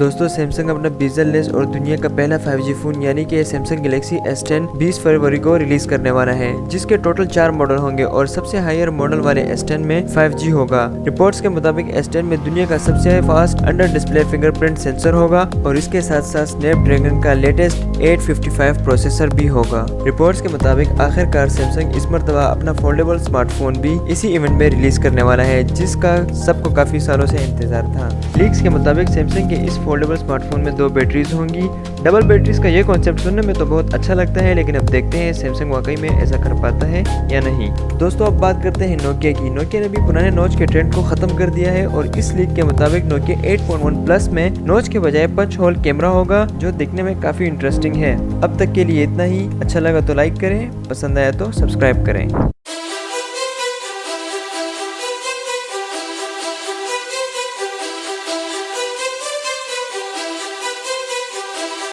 दोस्तों सैमसंग अपना bezel-less और दुनिया का पहला 5G फोन यानी कि सैमसंग गैलेक्सी S10 20 फरवरी को रिलीज करने वाला है, जिसके टोटल 4 मॉडल होंगे और सबसे हायर मॉडल वाले S10 में 5G होगा। रिपोर्ट्स के मुताबिक S10 में दुनिया का सबसे fast under display fingerprint sensor होगा और इसके साथ साथ स्नैपड्रैगन का लेटेस्ट 855 प्रोसेसर भी होगा। रिपोर्ट्स के मुताबिक आखिरकार सैमसंग इस मरतबा अपना फोल्डेबल स्मार्टफोन भी इसी इवेंट में रिलीज करने वाला है, जिसका सबको काफी सालों से इंतजार था। लीक्स के मुताबिक सैमसंग के इस फोल्डेबल स्मार्टफोन में 2 बैटरीज होंगी। डबल बैटरीज का ये कॉन्सेप्ट सुनने में तो बहुत अच्छा लगता है, लेकिन अब देखते हैं सैमसंग वाकई में ऐसा कर पाता है या नहीं। दोस्तों अब बात करते हैं नोकिया की। नोकिया ने भी पुराने नॉच के ट्रेंड को खत्म कर दिया है और इस लीक के मुताबिक नोकिया 8.1 प्लस में नॉच के बजाय पंच होल कैमरा होगा, जो दिखने में काफी इंटरेस्टिंग है। अब तक के लिए इतना ही। अच्छा लगा तो लाइक करें, पसंद आया तो सब्सक्राइब करें।